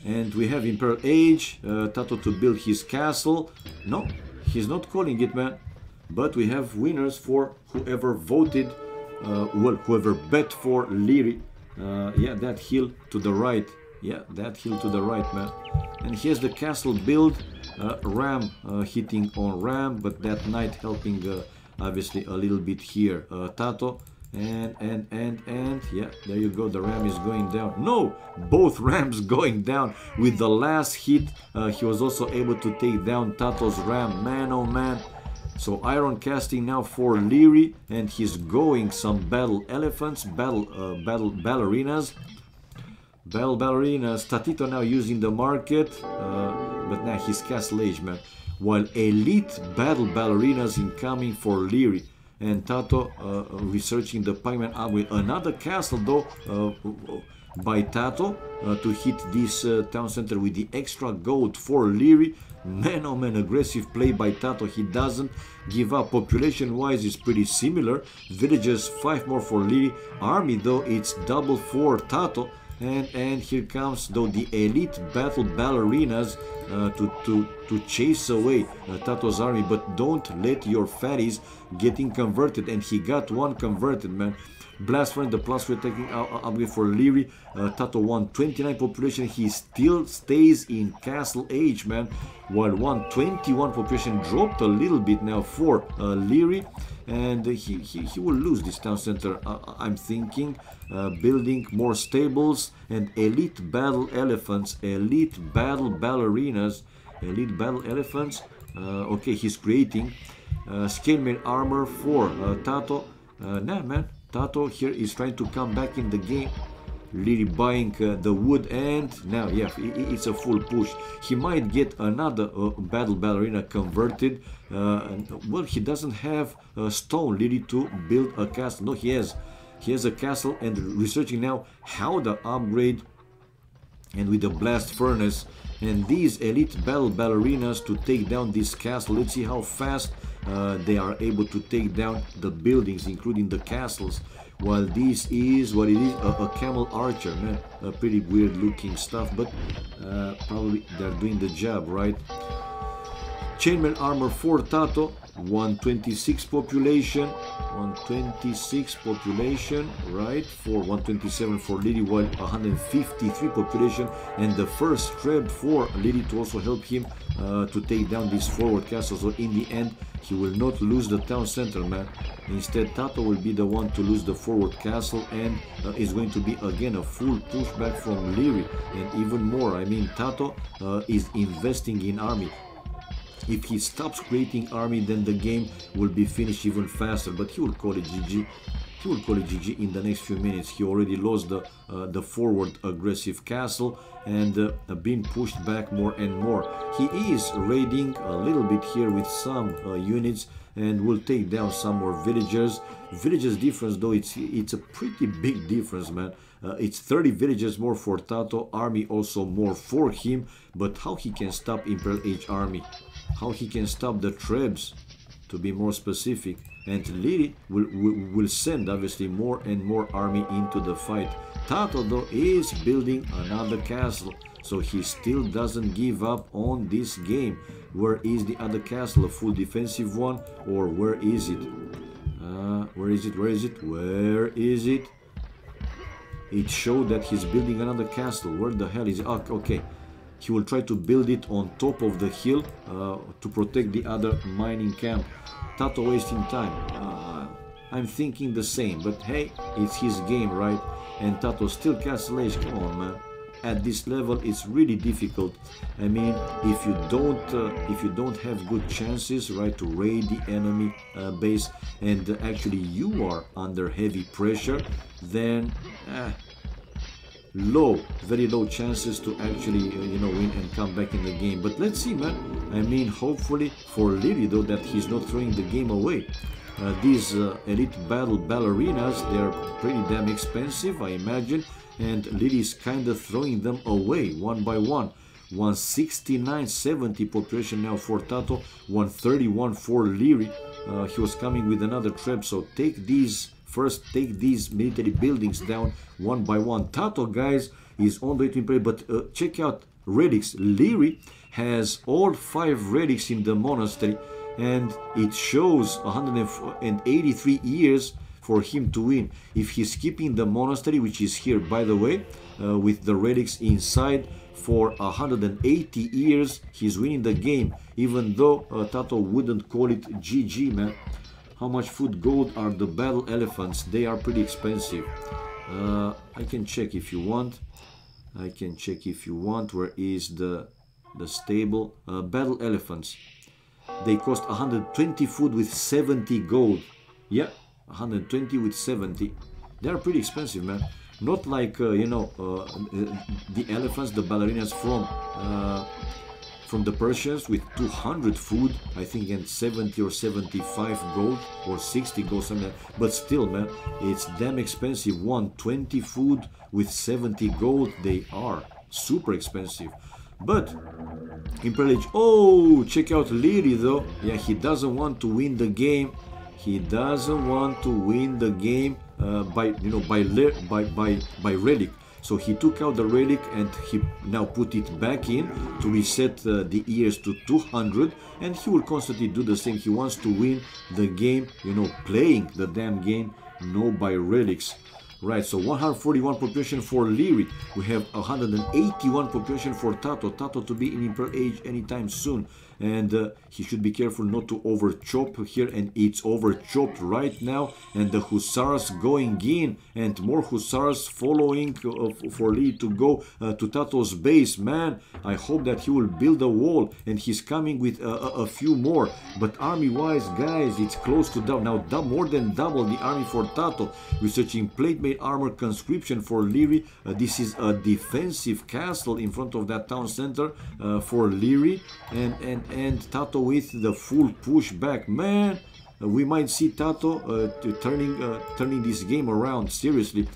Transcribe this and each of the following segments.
And we have Imperial Age, Tato to build his castle. No, he's not calling it, man. But we have winners for whoever voted, well, whoever bet for Liri. Yeah, that hill to the right. Yeah, that hill to the right, man. And here's the castle build. Ram hitting on Ram, but that knight helping obviously a little bit here. Tato. And yeah, there you go, the ram is going down. No, both rams going down. With the last hit, he was also able to take down Tato's ram. Man, oh man. So iron casting now for Liri, and he's going some battle elephants, battle ballerinas. Battle ballerinas. Tatito now using the market, but now he's castle age, man. While elite battle ballerinas incoming for Liri. And Tato researching the pikeman up with another castle though by Tato to hit this town center with the extra gold for Liri. Man, oh man, aggressive play by Tato. He doesn't give up. Population wise is pretty similar. Villages 5 more for Liri. Army though it's double for Tato. And here comes though the elite battle ballerinas to chase away Tato's army, but don't let your fatties getting converted. And he got one converted, man. Blast Friend, the plus we're taking upgrade for Liri. Tato 129 population. He still stays in castle age, man. While 121 population dropped a little bit now for Liri. And he will lose this town center, I'm thinking. Building more stables and elite battle elephants, elite battle ballerinas, elite battle elephants. Okay, he's creating scale mail armor for Tato. Nah, man, Tato here is trying to come back in the game. Liri buying the wood, and now yeah, it's a full push. He might get another battle ballerina converted. Well, he doesn't have stone Liri to build a castle. No, he has a castle, and researching now how the upgrade, and with the blast furnace and these elite battle ballerinas to take down this castle. Let's see how fast they are able to take down the buildings, including the castles. While this is what it is, a camel archer, man. Pretty weird looking stuff, but probably they're doing the job, right? Chainmail armor for Tato, 126 population, 126 population, right? For 127 for Liri, while 153 population, and the first trap for Liri to also help him to take down this forward castle. So in the end, he will not lose the town center, man. Instead, Tato will be the one to lose the forward castle, and is going to be again a full pushback from Liri, and even more. I mean, Tato is investing in army. If he stops creating army, then the game will be finished even faster. But he will call it GG. He will call it GG in the next few minutes. He already lost the forward aggressive castle, and being pushed back more and more. He is raiding a little bit here with some units, and will take down some more villagers. Villagers difference though, it's a pretty big difference, man. It's 30 villagers more for Tato, army also more for him. But how he can stop Imperial Age army? How he can stop the Trebs, to be more specific. And Liri will send obviously more and more army into the fight. Tato though is building another castle, so he still doesn't give up on this game. Where is the other castle? A full defensive one, or where is it? Where is it? Where is it? Where is it? It showed that he's building another castle. Where the hell is it? Oh, okay. He will try to build it on top of the hill to protect the other mining camp. Tato wasting time. I'm thinking the same, but hey, it's his game, right? And Tato still castle age. Come on, man. At this level, it's really difficult. I mean, if you don't have good chances, right, to raid the enemy base, and actually you are under heavy pressure, then very low chances to actually win and come back in the game. But let's see, man. I mean, hopefully for Liri though, that he's not throwing the game away. These elite battle ballerinas, they are pretty damn expensive, I imagine, and Liri is kind of throwing them away one by one. 169.70 population now for Tato, 131 for Liri. He was coming with another trap, so take these military buildings down one by one. Tato, guys, is on the way to Imperial, but check out relics. Leary has all 5 relics in the monastery, and it shows 183 years for him to win. If he's keeping the monastery, which is here by the way, with the relics inside, for 180 years he's winning the game, even though Tato wouldn't call it GG, man. How much food gold are the battle elephants? They are pretty expensive. I can check if you want. I can check if you want. Where is the stable? Battle elephants. They cost 120 food with 70 gold. Yeah, 120 with 70. They are pretty expensive, man. Not like you know, the elephants, the ballerinas from the Persians with 200 food, I think, and 70 or 75 gold or 60 gold, something like that. But still, man, it's damn expensive. 120 food with 70 gold, they are super expensive. But Imperial Age, oh, check out Leary though. Yeah, he doesn't want to win the game. He doesn't want to win the game by relic. So he took out the relic and he now put it back in to reset the years to 200, and he will constantly do the same. He wants to win the game, you know, playing the damn game, no by relics. Right, so 141 population for Leary. We have 181 population for Tato. Tato to be in Imperial Age anytime soon. And he should be careful not to over chop here, and it's over chopped right now, and the hussars going in, and more hussars following for Lee to go to Tato's base. Man, I hope that he will build a wall, and he's coming with a few more. But army wise, guys, it's close to double now, more than double the army for Tato. Researching plate made armor conscription for Leary. This is a defensive castle in front of that town center for Leary, and Tato with the full push back. Man, we might see Tato turning this game around seriously.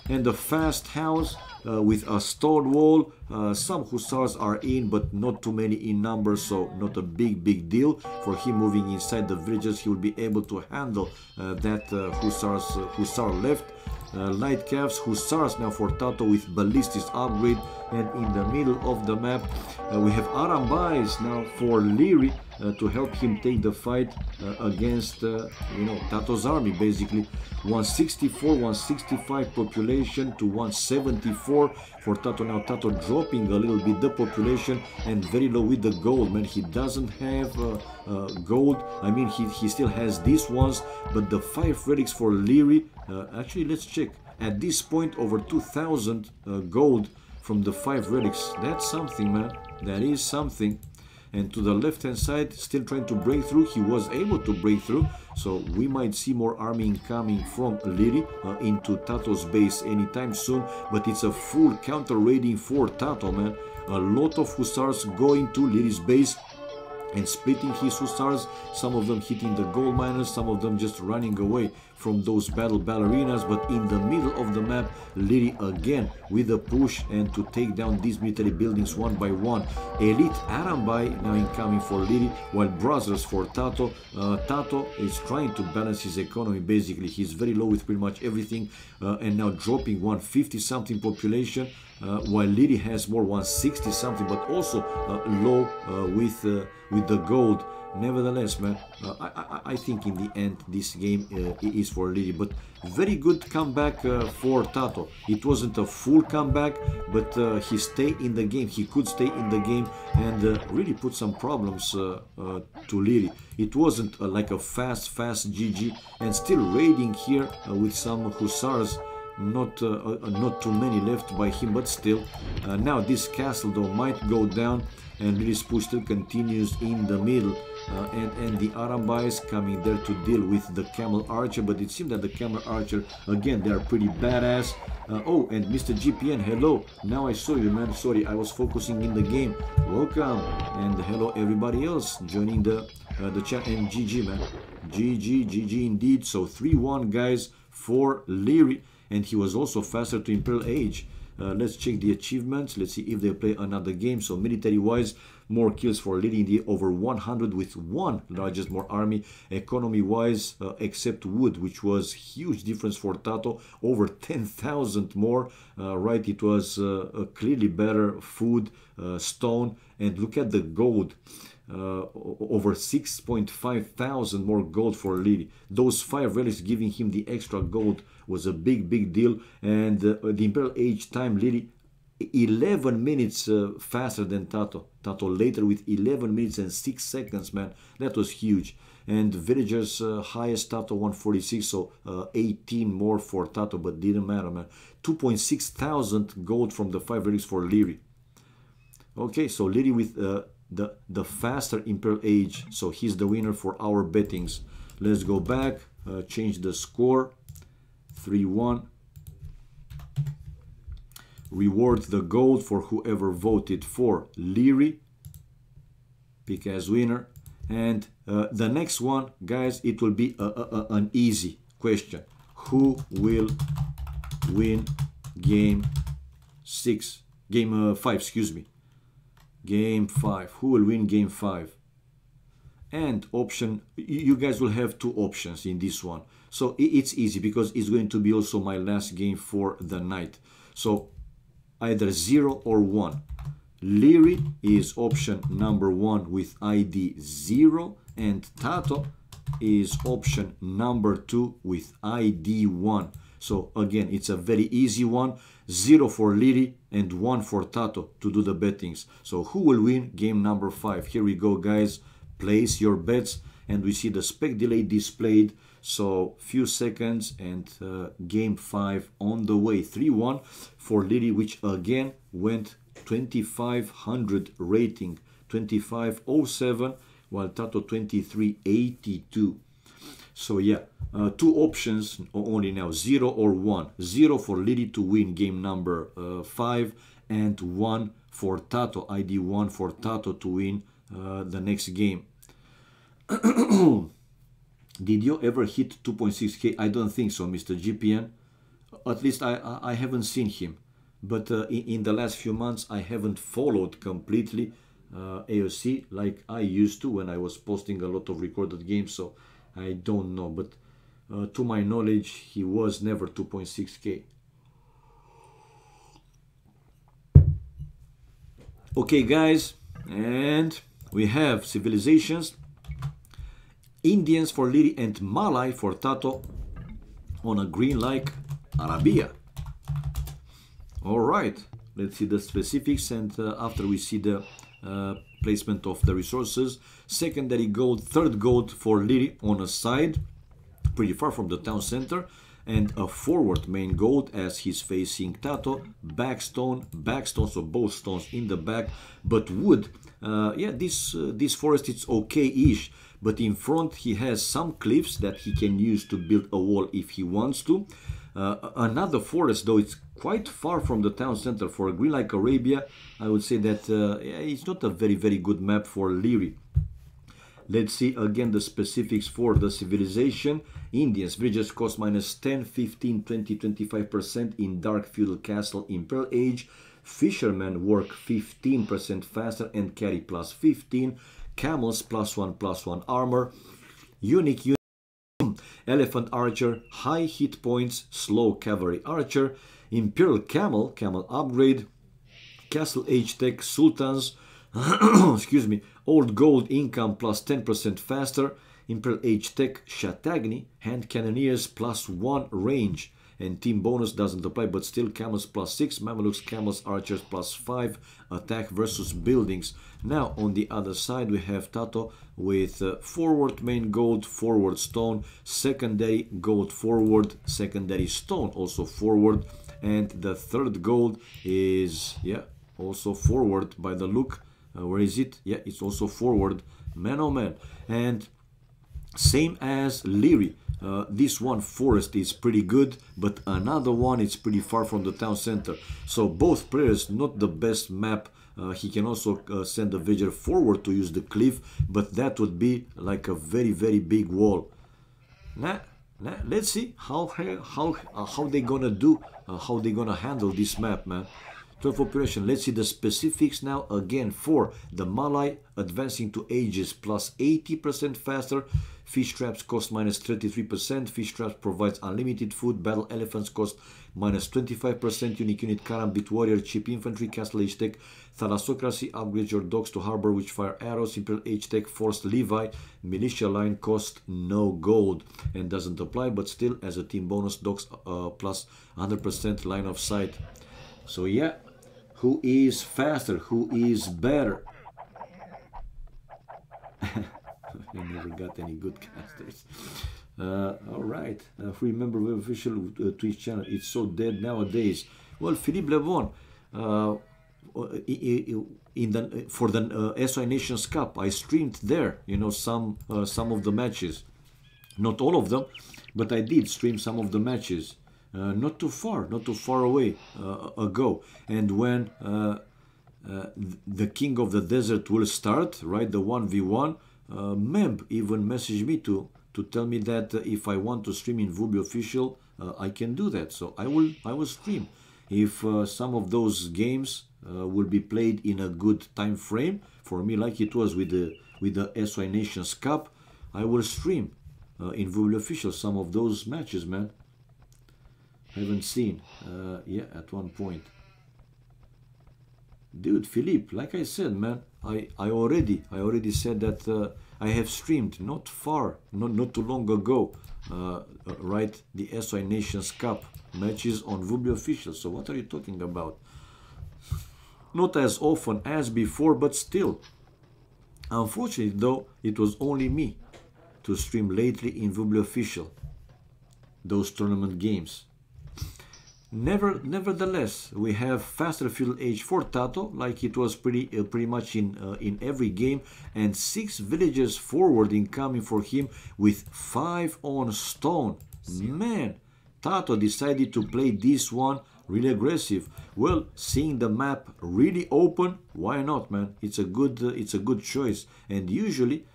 And the fast house with a stone wall. Some hussars are in, but not too many in numbers, so not a big deal for him moving inside the villages. He will be able to handle that hussar left. Light calves, hussars now for Tato with ballistics upgrade. And in the middle of the map we have Arambais now for Leary to help him take the fight against Tato's army. Basically 164, 165 population to 174 for Tato. Now Tato dropping a little bit the population and very low with the gold, man. He doesn't have gold. I mean, he still has these ones, but the 5 relics for Leary, actually let's check, at this point over 2000 gold from the 5 relics. That's something, man. That is something. And to the left hand side, still trying to break through. He was able to break through, so we might see more army incoming from Leary into Tato's base anytime soon. But it's a full counter raiding for Tato, man. A lot of hussars going to Leary's base and splitting his hussars, some of them hitting the gold miners, some of them just running away from those battle ballerinas. But in the middle of the map, Leary again with a push and to take down these military buildings one by one. Elite Arambai now incoming for Leary, while Brothers for Tato. Tato is trying to balance his economy. Basically, he's very low with pretty much everything, and now dropping 150 something population, while Leary has more, 160 something, but also low with the gold. Nevertheless, man, I think in the end this game is for Leary. But very good comeback for Tato. It wasn't a full comeback, but he stayed in the game. He could stay in the game and really put some problems to Leary. It wasn't like a fast GG, and still raiding here with some hussars. Not too many left by him, but still. Now this castle though might go down, and Leary's push still continues in the middle. And the Arambais coming there to deal with the Camel Archer, but it seems that the Camel Archer, again, they are pretty badass. Oh, and Mr. GPN, hello. Now I saw you, man. Sorry, I was focusing in the game. Welcome, and hello everybody else joining the chat. And GG, man. GG indeed. So 3-1, guys, for Leary. And he was also faster to Imperial Age. Let's check the achievements. Let's see if they play another game. So military wise, more kills for Leary, the over 100 with 1 largest more army. Economy wise, except wood, which was huge difference for Tato, over 10,000 more. Right, it was clearly better food stone, and look at the gold. Over 6.5 thousand more gold for Lily. Those 5 relics giving him the extra gold was a big deal. And the Imperial Age time, Lily 11 minutes faster than Tato. Tato later with 11 minutes and 6 seconds, man. That was huge. And Villagers highest Tato 146, so 18 more for Tato, but didn't matter, man. 2.6 thousand gold from the 5 relics for Leary. Okay, so Leary with the faster Imperial Age, so he's the winner for our bettings. Let's go back, change the score, 3-1. Reward the gold for whoever voted for Leary. Pick as winner. And the next one, guys, it will be an easy question. Who will win game 5, excuse me. Game 5. Who will win game 5? And option, you guys will have 2 options in this one. So it's easy because it's going to be also my last game for the night. So either 0 or 1. Leary is option number 1 with ID 0, and Tato is option number 2 with ID 1. So again, it's a very easy one. 0 for Leary and 1 for Tato to do the bettings. So who will win game number 5? Here we go, guys. Place your bets, and we see the spec delay displayed. So few seconds, and game 5 on the way. 3-1 for Leary, which again went 2500 rating, 2507, while Tato 2382. So yeah, 2 options only now, 0 or 1. 0 for Leary to win game number 5, and 1 for Tato, ID 1 for Tato to win the next game. Did you ever hit 2.6k? I don't think so, Mr. GPN. At least I haven't seen him. But in the last few months, I haven't followed completely AoC like I used to when I was posting a lot of recorded games. So I don't know. But to my knowledge, he was never 2.6k. Okay, guys. And we have civilizations. Indians for Leary and Malay for Tato on a green like Arabia. All right, let's see the specifics, and after we see the placement of the resources. Secondary gold, 3rd gold for Leary on a side, pretty far from the town center, and a forward main gold as he's facing Tato. Backstone, so both stones in the back, but wood. Yeah, this forest is okay-ish, but in front he has some cliffs that he can use to build a wall if he wants to. Another forest, though it's quite far from the town center. For a green like Arabia, I would say that yeah, it's not a very good map for Leary. Let's see again the specifics for the civilization. Indians, villages cost -10, 15, 20, 25% in Dark Feudal Castle Imperial Age. Fishermen work 15% faster and carry +15. Camels +1 armor. Unique Elephant Archer, high hit points, slow cavalry archer. Imperial Camel upgrade. Castle Age Tech Sultans, excuse me, old gold income +10% faster. Imperial Age Tech Shatagni, hand cannoneers +1 range. And team bonus doesn't apply, but still camels +6, Mamelukes, camels, archers +5, attack versus buildings. Now on the other side we have Tato with forward main gold, forward stone, secondary gold forward, secondary stone also forward, and the 3rd gold is, yeah, also forward by the look. Where is it? Yeah, it's also forward. Man, oh man. And same as Leary. This one forest is pretty good, but another one is pretty far from the town center. So both players, not the best map. He can also send the villager forward to use the cliff, but that would be like a very big wall. Let's see how they gonna do, how they gonna handle this map, man. 12 operation. Let's see the specifics now again for the Malay. Advancing to ages +80% faster. Fish traps cost -33%. Fish traps provides unlimited food. Battle elephants cost -25%. Unique unit Karambit warrior, cheap infantry, castle age tech Thalassocracy, upgrade your dogs to harbor which fire arrows. Imperial H-Tech, Forced Levi, Militia line cost no gold and doesn't apply, but still as a team bonus, dogs plus 100% line of sight. So yeah, who is faster? Who is better? I never got any good casters. Alright, remember the official Twitch channel. It's so dead nowadays. Well, Philippe Lebon, for the SI Nations Cup, I streamed there, you know, some of the matches. Not all of them, but I did stream some of the matches. Not too far away ago. And when the King of the Desert will start, right, the 1v1, Meb even messaged me to tell me that if I want to stream in Vubi Official, I can do that. So I will stream. If some of those games will be played in a good time frame for me, like it was with the SY Nations Cup, I will stream in Vubi Official some of those matches, man. Haven't seen. Yeah, at one point. Dude, Philippe, like I said, man, I already said that I have streamed not too long ago, right, the SY Nations Cup matches on Vubi Official. So what are you talking about? Not as often as before, but still. Unfortunately, though, it was only me to stream lately in Vubi Official, those tournament games. Nevertheless, we have faster fuel age for Tato, like it was pretty much in every game, and 6 villagers forward incoming for him with 5 on stone. Man, Tato decided to play this one really aggressive. Well, seeing the map really open, why not, man? It's a good choice. And usually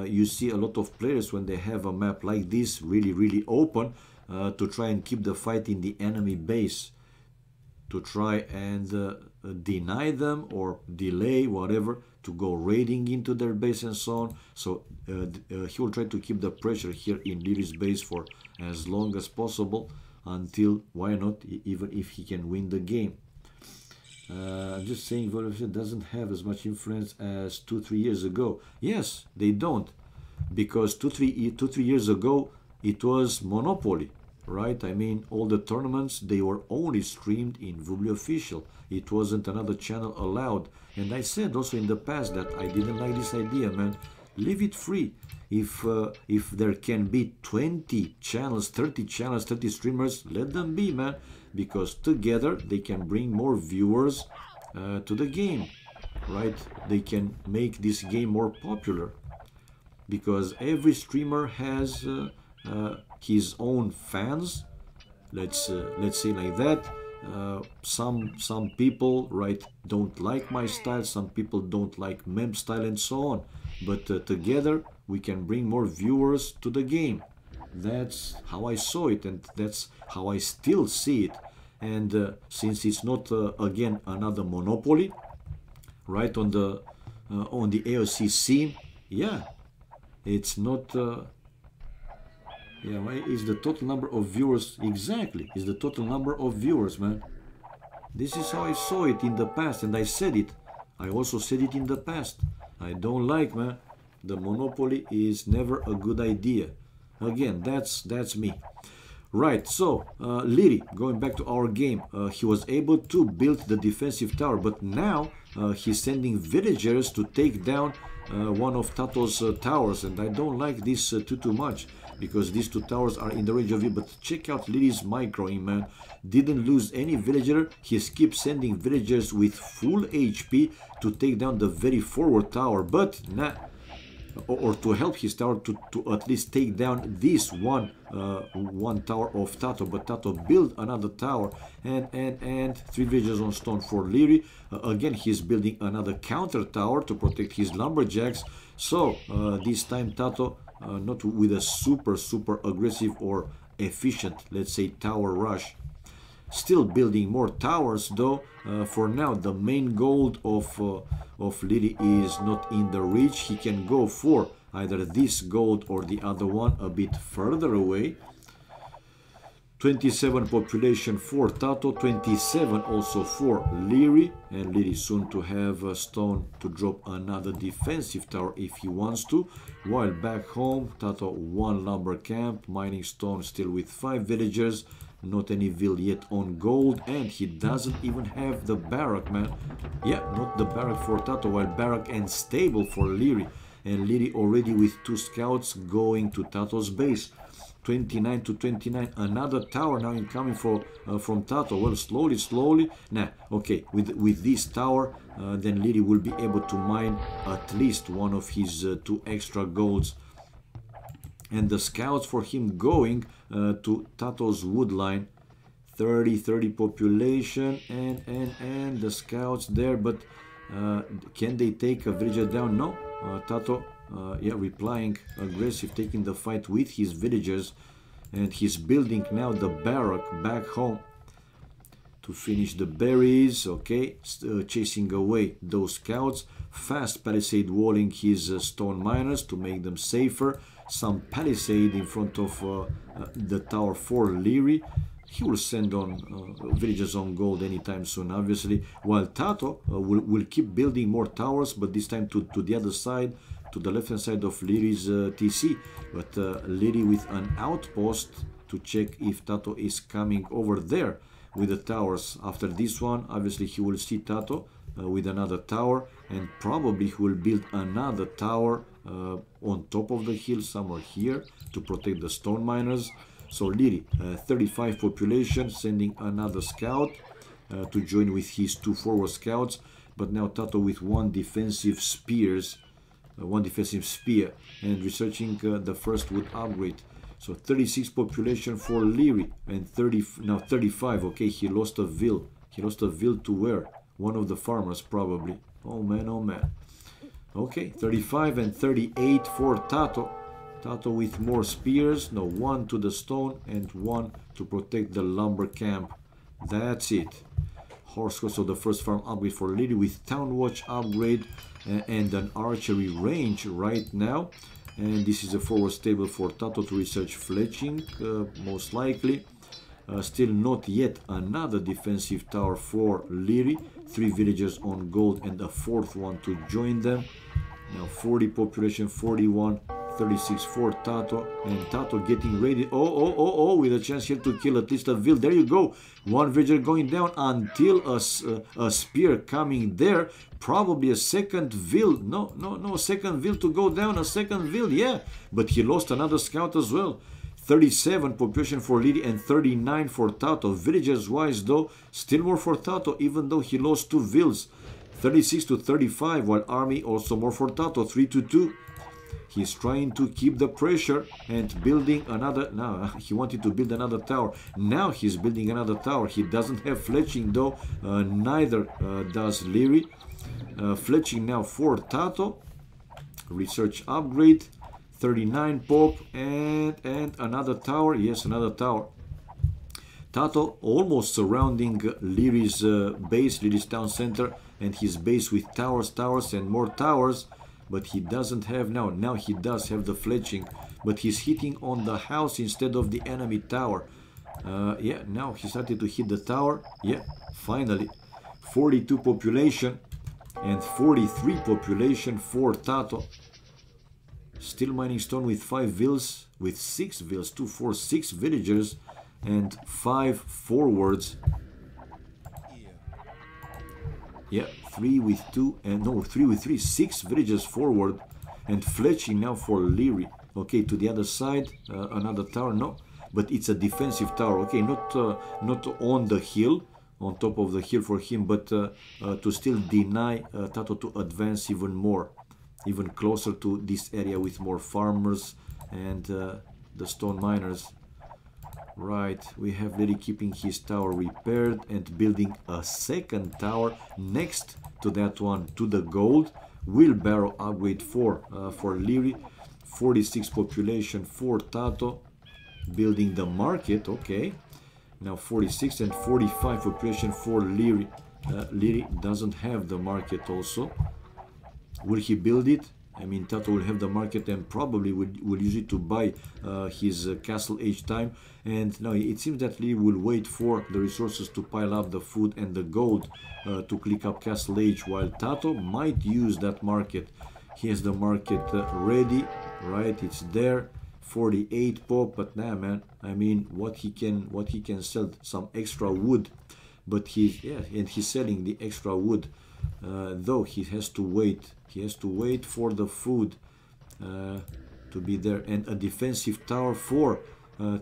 you see a lot of players when they have a map like this really open, to try and keep the fight in the enemy base, to try and deny them or delay whatever to go raiding into their base and so on. So he will try to keep the pressure here in Liri's base for as long as possible until, why not, even if he can win the game. I'm just saying Vodafone doesn't have as much influence as 2-3 years ago. Yes, they don't, because 2-3 years ago it was monopoly, right? I mean, all the tournaments, they were only streamed in Vubi Official. It wasn't another channel allowed. And I said also in the past that I didn't like this idea, man. Leave it free. If there can be 20 channels, 30 channels, 30 streamers, let them be, man. Because together they can bring more viewers to the game, right? They can make this game more popular. Because every streamer has his own fans, let's say like that. Some people, right, don't like my style, some people don't like Mem style and so on, but together we can bring more viewers to the game. That's how I saw it, and that's how I still see it. And since it's not again another monopoly, right, on the AoC scene, yeah, it's not yeah, right? It's the total number of viewers. Exactly, it's the total number of viewers, man. This is how I saw it in the past, and I said it. I also said it in the past. I don't like, man. The monopoly is never a good idea. Again, that's me. Right, so Liri, going back to our game, he was able to build the defensive tower, but now he's sending villagers to take down one of Tato's towers, and I don't like this too much, because these 2 towers are in the range of it. But check out Liri's microing, man. Didn't lose any villager. He keeps sending villagers with full HP to take down the very forward tower, but or to help his tower to at least take down this one tower of Tato. But Tato built another tower, and 3 villagers on stone for Liri. Again, he's building another counter tower to protect his lumberjacks. So this time Tato, not with a super aggressive or efficient, let's say, tower rush. Still building more towers, though. For now, the main goal of Liri is not in the reach. He can go for either this gold or the other one a bit further away 27 population for Tato, 27 also for Leary, and Leary soon to have a stone to drop another defensive tower if he wants to. While back home, Tato 1 lumber camp, mining stone still with 5 villagers, not any ville yet on gold, and he doesn't even have the barrack, man. Yeah, not the barrack for Tato, while barrack and stable for Leary, and Leary already with 2 scouts going to Tato's base. 29 to 29, another tower now incoming from Tato. Well, slowly. Nah, okay, with this tower, then Leary will be able to mine at least one of his 2 extra golds. And the scouts for him going to Tato's wood line. 30 population, and the scouts there, but can they take a villager down? No, Tato yeah, replying aggressive, taking the fight with his villagers, and he's building now the barrack back home to finish the berries. Okay, chasing away those scouts, fast palisade walling his stone miners to make them safer, some palisade in front of the tower for Leary. He will send on villagers on gold anytime soon, obviously, while Tato will keep building more towers, but this time to the other side, to the left hand side of Leary's TC. But Leary with an outpost to check if Tato is coming over there with the towers. After this one, obviously he will see Tato with another tower, and probably he will build another tower on top of the hill somewhere here to protect the stone miners. So Leary, 35 population, sending another scout to join with his 2 forward scouts. But now Tato with 1 defensive spears, 1 defensive spear, and researching the first wood upgrade. So 36 population for Leary, and 35. Okay, he lost a ville. He lost a ville to where? One of the farmers probably. Oh man, oh man. Okay, 35 and 38 for Tato. Tato with more spears, no, 1 to the stone and 1 to protect the lumber camp. That's it. Horse cost of the first farm upgrade for Leary with town watch upgrade and an archery range right now. And this is a forward stable for Tato to research fletching, most likely. Still not yet another defensive tower for Leary. 3 villagers on gold and a 4th one to join them. Now 40 population, 41. 36 for Tato, and Tato getting ready. Oh, with a chance here to kill at least a ville. There you go. 1 villager going down until a spear coming there. Probably a second ville. No, second ville to go down. A second ville, yeah. But he lost another scout as well. 37 population for Leary and 39 for Tato. Villagers wise though, still more for Tato, even though he lost 2 villes. 36 to 35, while army also more for Tato, 3 to 2. He's trying to keep the pressure and building another. Now he wanted to build another tower. Now he's building another tower. He doesn't have fletching though. Neither does Leary. Fletching now for Tato. Research upgrade. 39 pop and another tower. Yes, another tower. Tato almost surrounding Leary's base, Leary's town center, and his base with towers and more towers. But he doesn't have now he does have the fletching, but he's hitting on the house instead of the enemy tower. Yeah, now he started to hit the tower. Yeah, finally. 42 population and 43 population for Tato. Still mining stone with 5 villes, with 6 villes, 2, 4, 6 villagers and 5 forwards. Yeah, 3 with 2 and no, 3 with 3, 6 villagers forward, and fletching now for Leary. Okay, to the other side, another tower. No, but it's a defensive tower. Okay, not on the hill, on top of the hill for him, but to still deny Tato to advance even more, even closer to this area with more farmers and the stone miners. Right, we have Leary keeping his tower repaired and building a second tower next to that one to the gold. Wheelbarrow upgrade for Leary. 46 population for Tato. Building the market, okay. Now 46 and 45 population for Leary. Leary doesn't have the market also. Will he build it? I mean, Tato will have the market and probably will use it to buy his castle each time. And now it seems that Lee will wait for the resources to pile up the food and the gold to click up castle age, while Tato might use that market. He has the market ready, right? It's there. 48 pop, but nah, man. I mean, what he can sell, some extra wood, but and he's selling the extra wood. Though he has to wait. He has to wait for the food to be there, and a defensive tower for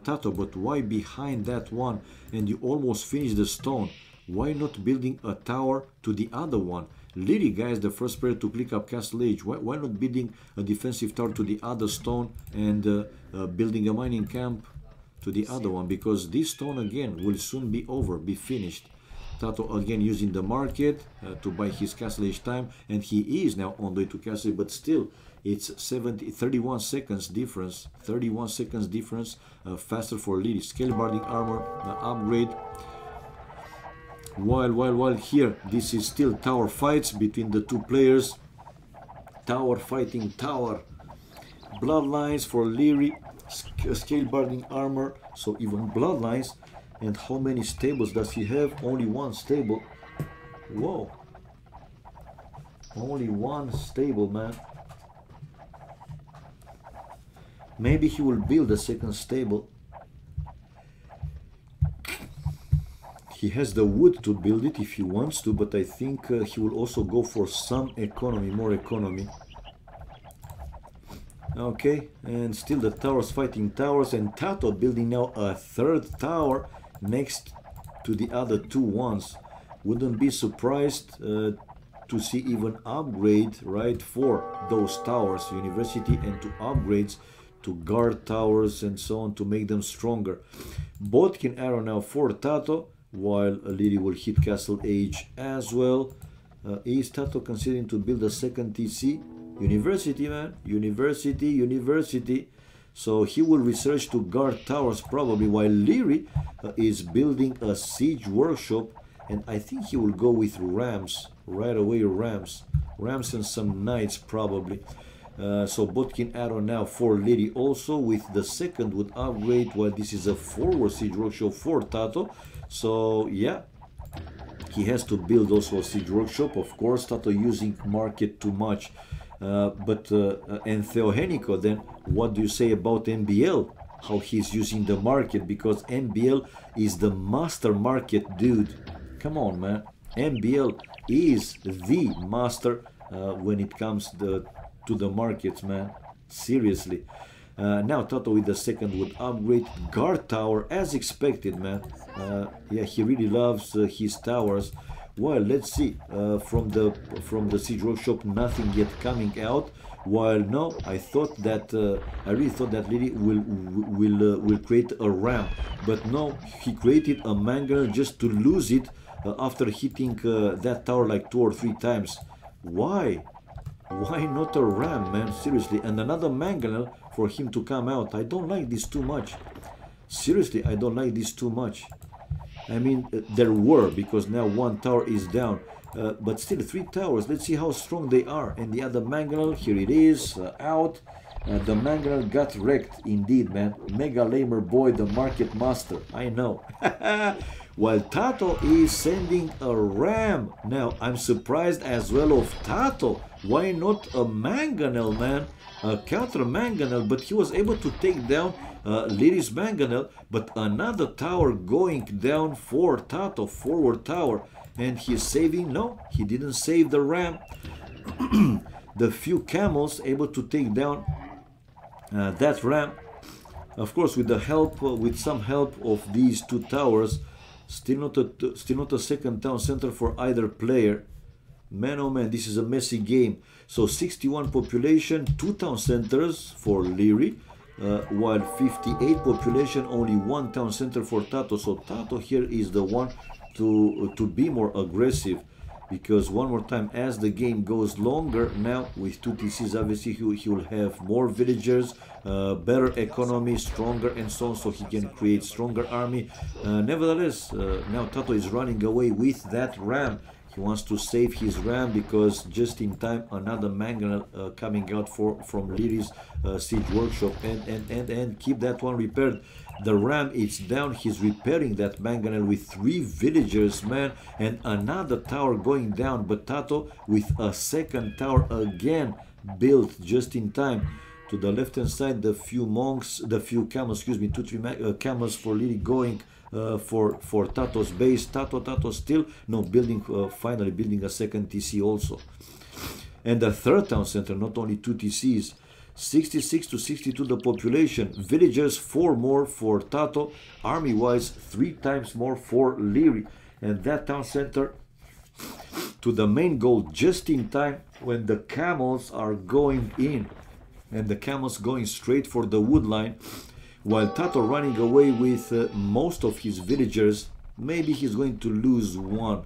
Tato. But why behind that one? And you almost finished the stone. Why not building a tower to the other one? Lily, guys, the first player to click up castle age. Why not building a defensive tower to the other stone and building a mining camp to the other one? Because this stone again will soon be over, be finished. Tato again using the market to buy his castle each time, and he is now on the way to castle, but still it's 31 seconds difference. 31 seconds difference faster for Lily. Scale barding armor upgrade. While here this is still tower fights between the two players. Tower fighting tower. Bloodlines for Leary. Scale barding armor, so even bloodlines. And how many stables does he have? Only one stable. Whoa. Only one stable, man. Maybe he will build a second stable. He has the wood to build it if he wants to, but I think he will also go for some economy, more economy. Okay, and still the towers fighting towers, and Tato building now a third tower next to the other two ones. Wouldn't be surprised to see even upgrade, right, for those towers, university, and to upgrades to guard towers and so on to make them stronger. Bodkin arrow now for Tato, while Lily will hit castle age as well. Is Tato considering to build a second TC? University, man. University. So he will research to guard towers probably, while Leary is building a siege workshop, and I think he will go with rams right away. Rams and some knights probably. So Bodkin arrow now for Leary also with the second wood upgrade, while this is a forward siege workshop for Tato. So yeah, he has to build also a siege workshop, of course. Tato using market too much. And Theohenico, then what do you say about MBL? How he's using the market, because MBL is the master market dude. Come on, man. MBL is the master when it comes to the markets, man. Seriously. Now Tato with the second wood upgrade. Guard tower as expected, man. Yeah, he really loves his towers. Well, let's see. From the siege workshop, nothing yet coming out. While no, I really thought that Lily will create a ram, but no, he created a mangonel just to lose it after hitting that tower like 2 or 3 times. Why? Why not a ram, man? Seriously, and another mangonel for him to come out. I don't like this too much. Seriously, I don't like this too much. I mean, there were, because now one tower is down, but still 3 towers. Let's see how strong they are. And the other mangonel, here it is, out. The mangonel got wrecked indeed, man. Mega lamer boy, the market master. I know. While Tato is sending a ram. Now, I'm surprised as well of Tato. Why not a mangonel, man? A counter mangonel, but he was able to take down Lily's mangonel, but another tower going down for Tato, forward tower, and he's saving. No, he didn't save the ram. The few camels able to take down that ram, of course, with the help, with some help of these 2 towers. Still not a second town center for either player. Man, oh man, this is a messy game. So 61 population, 2 town centers for Leary, while 58 population, only 1 town center for Tato. So Tato here is the one to be more aggressive, because one more time, as the game goes longer, now with 2 TCs, obviously he will have more villagers, better economy, stronger and so on, so he can create stronger army. Nevertheless, now Tato is running away with that ram. He wants to save his ram because just in time another mangonel coming out from Liri's siege workshop, and keep that one repaired. The ram is down. He's repairing that mangonel with 3 villagers, man, and another tower going down. But Tato with a second tower again built just in time. To the left hand side, the few camels, excuse me, 2-3 camels for Liri going for Tato's base. Tato still finally building a second TC also, and the third town center, not only 2 TCs. 66 to 62 the population, villagers 4 more for Tato, army wise 3 times more for Liri, and that town center to the main goal just in time when the camels are going in, and the camels going straight for the wood line, while Tato running away with most of his villagers. Maybe he's going to lose 1,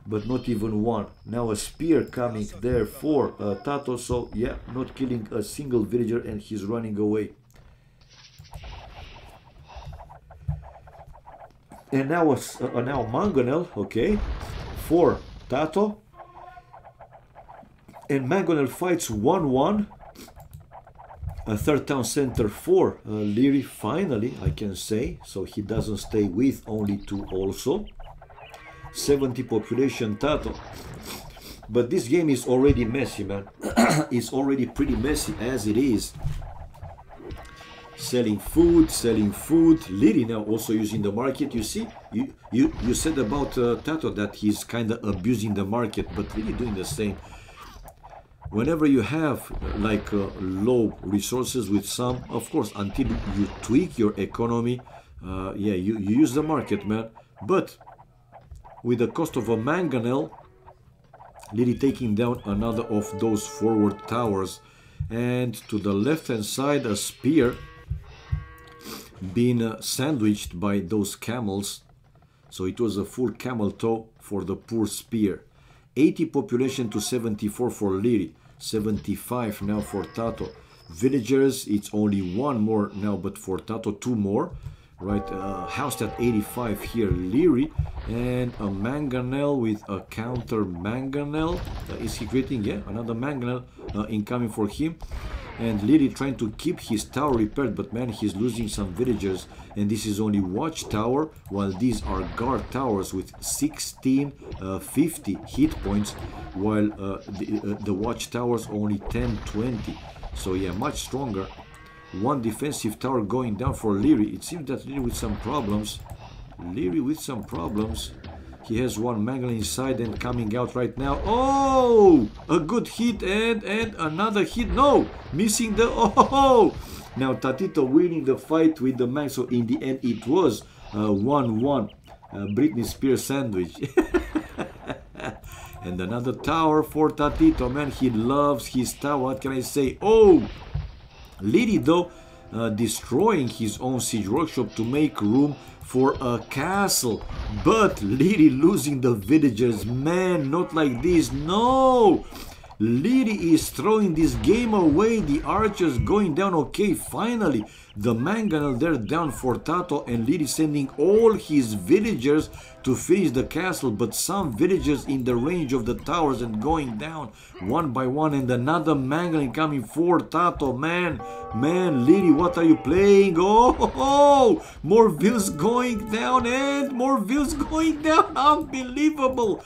but not even 1. Now a spear coming there for Tato, so yeah, not killing a single villager, and he's running away. And now mangonel, okay, for Tato, and mangonel fights 1-1. A third town center for Liri, finally, I can say, so he doesn't stay with only 2 also. 70 population Tato. But this game is already messy, man. It's already pretty messy as it is. Selling food. Liri now also using the market. You see, you said about Tato that he's kind of abusing the market, but Liri doing the same. Whenever you have like low resources with some, of course, until you tweak your economy, yeah, you use the market, man. But with the cost of a mangonel, Liri taking down another of those forward towers, and to the left hand side a spear being sandwiched by those camels, so it was a full camel toe for the poor spear. 80 population to 74 for Liri, 75 now for Tato. Villagers, it's only 1 more now, but for Tato 2 more. Right, housed at 85 here, Liri, and a mangonel with a counter mangonel. Is he creating? Yeah, another mangonel incoming for him. And Liri trying to keep his tower repaired, but man, he's losing some villagers. And this is only watchtower, while these are guard towers with 1650 hit points, while the watchtowers only 1020. So yeah, much stronger. 1 defensive tower going down for Liri. It seems that Liri with some problems. He has 1 mangonel inside and coming out right now. Oh! A good hit and another hit. No! Missing the... Oh! Now Tatito winning the fight with the man. So in the end it was 1-1. Britney Spears sandwich. And another tower for Tatito. Man, he loves his tower. What can I say? Oh! Liri though destroying his own siege workshop to make room for a castle, but Liri losing the villagers. Man, not like this, no! Liri is throwing this game away, the archers going down. Okay, finally the mangonel there down for Tato, and Liri sending all his villagers to finish the castle, but some villagers in the range of the towers and going down 1 by 1, and another mangonel coming for Tato. Man, Liri, what are you playing? Oh, more vills going down and more vills going down. Unbelievable.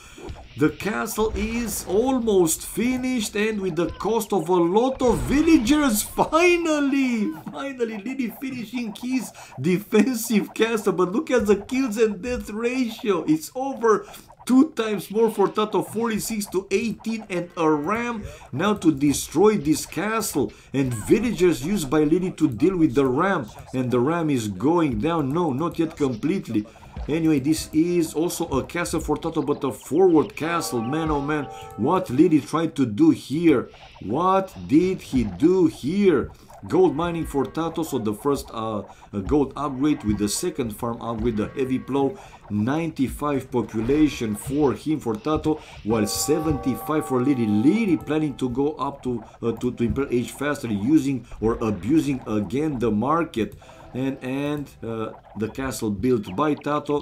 The castle is almost finished, and with the cost of a lot of villagers, finally Liri finishing his defensive castle. But look at the kills and death ratio. It's over 2 times more for Tato, 46 to 18, and a ram now to destroy this castle, and villagers used by Liri to deal with the ram, and the ram is going down. No, not yet completely. Anyway, this is also a castle for Tato, but a forward castle. Man, oh man, what Liri tried to do here? What did he do here? Gold mining for Tato, so the first gold upgrade with the second farm upgrade, the heavy plow. 95 population for him, for Tato, while 75 for Liri. Liri planning to go up to Imperial Age faster, using or abusing again the market. And the castle built by Tato.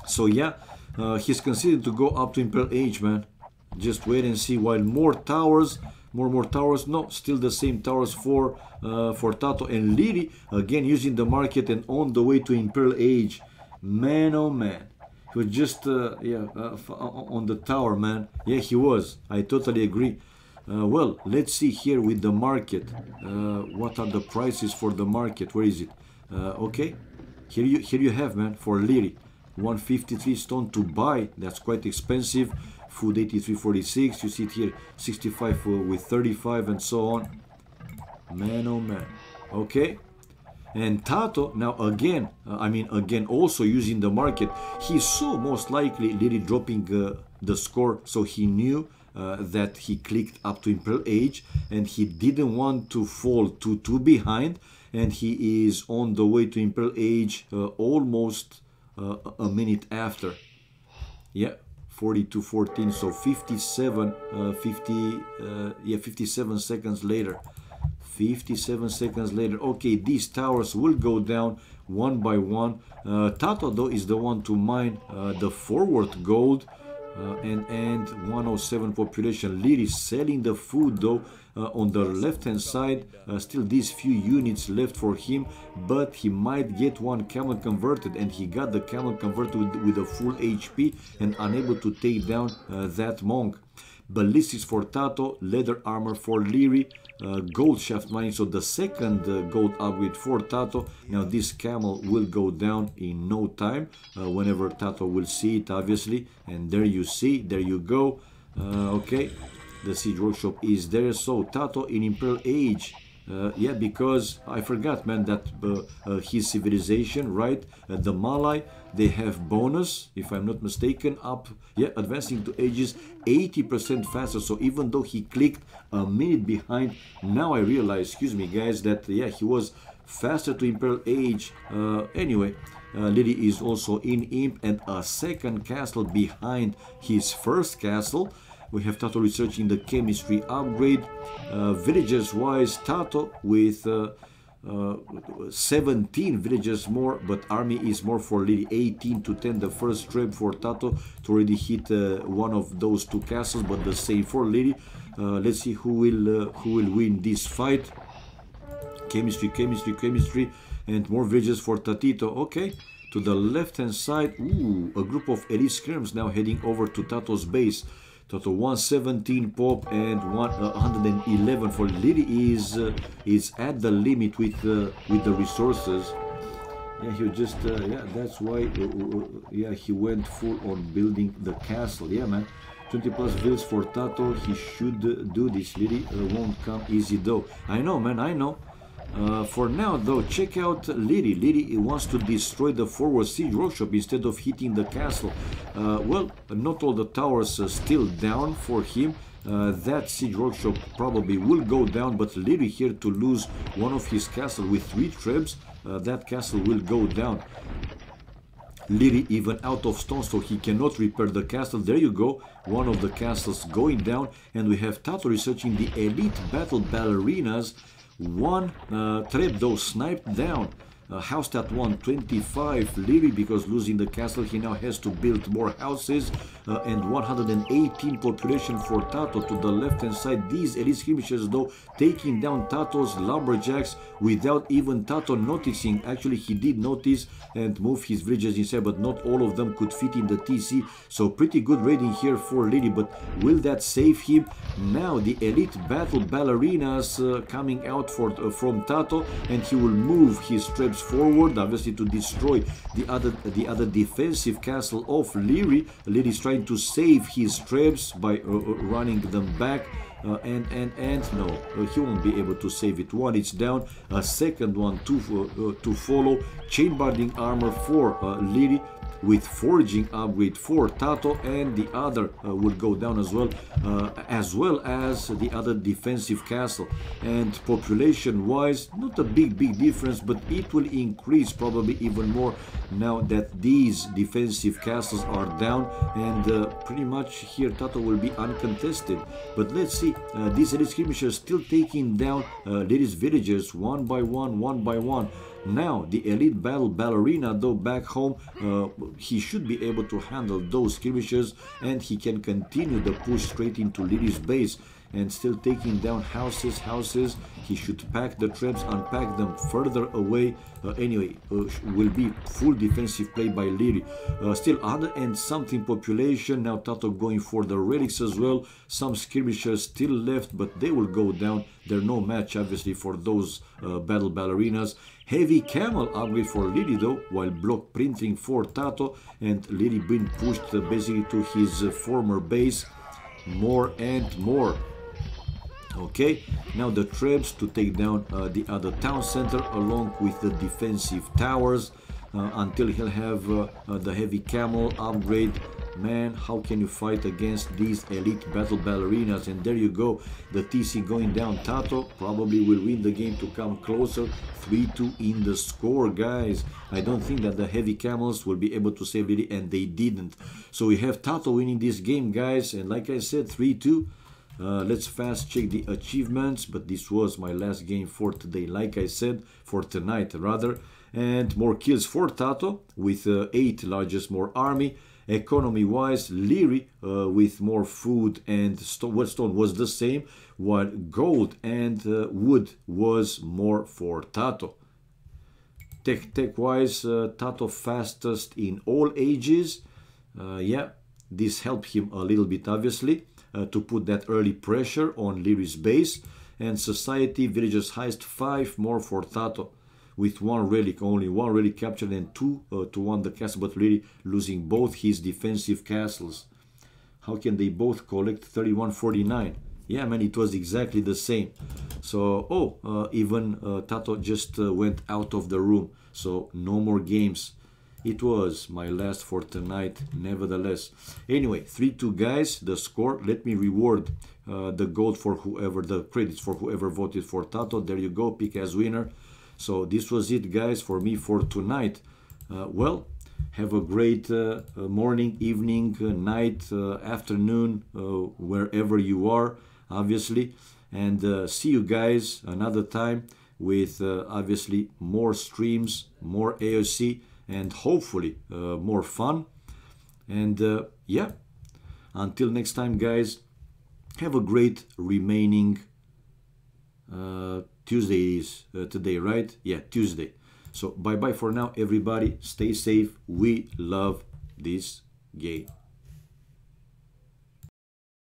So yeah, He's considered to go up to Imperial Age, man. Just wait and see. While more towers, more towers. No, still the same towers for Tato and Liri again using the market and on the way to Imperial Age. Man, oh man, he was just on the tower, man. Yeah, he was. I totally agree. Well, let's see here with the market. What are the prices for the market? Where is it? Okay, here you have, man, for Liri. 153 stone to buy. That's quite expensive. Food 83.46. You see it here, 65 with 35 and so on. Man, oh man. Okay. And Tato now again, again also using the market. He saw most likely Liri dropping the score, so he knew that he clicked up to Imperial Age and he didn't want to fall too behind, and he is on the way to Imperial Age almost a minute after. Yeah, 42.14, so 57 seconds later. 57 seconds later. Okay, these towers will go down one by one. Tato though is the one to mine the forward gold and 107 population. Liri selling the food though on the left hand side. Still these few units left for him, but he might get one camel converted, and he got the camel converted with a full HP and unable to take down that monk. Ballistics for Tato, leather armor for Liri, gold shaft mining, so the second gold upgrade for Tato. Now this camel will go down in no time, whenever Tato will see it, obviously. And there you see, there you go. Okay, the siege workshop is there. So Tato in Imperial Age. Yeah, because I forgot, man, that his civilization, right, the Malay, they have bonus, if I'm not mistaken, up, yeah, advancing to ages 80% faster. So even though he clicked a minute behind, now I realize, excuse me guys, that yeah, he was faster to Imperial Age. Anyway, Liri is also in Imp and a second castle behind his first castle. We have Tato researching the chemistry upgrade. Villages wise, Tato with 17 villages more, but army is more for Liri. 18 to 10 the first trip for Tato to already hit one of those two castles, but the same for Liri. Let's see who will win this fight. Chemistry, and more villages for Tatito. Okay, to the left hand side, ooh, a group of elite scrims now heading over to Tato's base. Tato 117 pop and 111 for Liri is at the limit with the resources. Yeah, he just yeah, that's why yeah, he went full on building the castle. Yeah, man, 20 plus villas for Tato. He should do this. Liri won't come easy though. I know, man, I know. For now though, check out Liri. Liri wants to destroy the forward siege workshop instead of hitting the castle. Well, not all the towers are still down for him. That siege workshop probably will go down, but Liri here to lose one of his castle with 3 trebs. That castle will go down. Liri even out of stone, so he cannot repair the castle. There you go, one of the castles going down, and we have Tato researching the elite battle ballerinas. One trap though sniped down. House at 125 Liri, because losing the castle he now has to build more houses, and 118 population for Tato to the left hand side. These elite skirmishers though taking down Tato's lumberjacks without even Tato noticing. Actually he did notice and move his villages inside, but not all of them could fit in the TC, so pretty good raiding here for Liri. But will that save him? Now the elite battle ballerinas coming out from Tato, and he will move his troops forward, obviously to destroy the other defensive castle of Liri. Liri is trying to save his troops by running them back, and no, he won't be able to save it. One is down, a second one to follow. Chain barding armor for Liri with forging upgrade for Tato, and the other will go down as well as the other defensive castle. And population wise, not a big difference, but it will increase probably even more now that these defensive castles are down, and pretty much here Tato will be uncontested. But let's see, these elite skirmishers still taking down Liri's villagers one by one. Now, the elite battle ballerina, though, back home, he should be able to handle those skirmishes, and he can continue the push straight into Lily's base and still taking down houses. He should pack the traps, unpack them further away. Anyway, will be full defensive play by Liri. Still other and something population. Now Tato going for the relics as well. Some skirmishers still left, but they will go down. They're no match obviously for those battle ballerinas. Heavy camel upgrade for Liri though, while block printing for Tato, and Liri being pushed basically to his former base more and more. Okay, now the traps to take down the other town center along with the defensive towers until he'll have the heavy camel upgrade. Man, how can you fight against these elite battle ballerinas? And there you go, the TC going down. Tato probably will win the game to come closer. 3-2 in the score, guys. I don't think that the heavy camels will be able to save Lily, and they didn't. So we have Tato winning this game, guys, and like I said, 3-2. Let's fast check the achievements, but this was my last game for today, like I said, for tonight rather. And more kills for Tato with 8 largest more army. Economy wise, Liri with more food and stone was the same, while gold and wood was more for Tato. Tech wise, Tato fastest in all ages. Yeah, this helped him a little bit obviously. To put that early pressure on Liri's base. And society, villagers highest 5 more for Tato with 1 relic, only 1 relic captured, and 2 to 1 the castle, but Liri losing both his defensive castles. How can they both collect 3149? Yeah, man, it was exactly the same. So even Tato just went out of the room, so no more games. It was my last for tonight, nevertheless. Anyway, 3-2, guys, the score. Let me reward the gold for whoever, the credits for whoever voted for Tato. There you go, pick as winner. So this was it, guys, for me for tonight. Well, have a great morning, evening, night, afternoon, wherever you are, obviously. And see you guys another time with, obviously, more streams, more AoC, and hopefully more fun. And yeah, until next time, guys, have a great remaining Tuesday is today, right? Yeah, Tuesday. So bye bye for now, everybody. Stay safe. We love this game.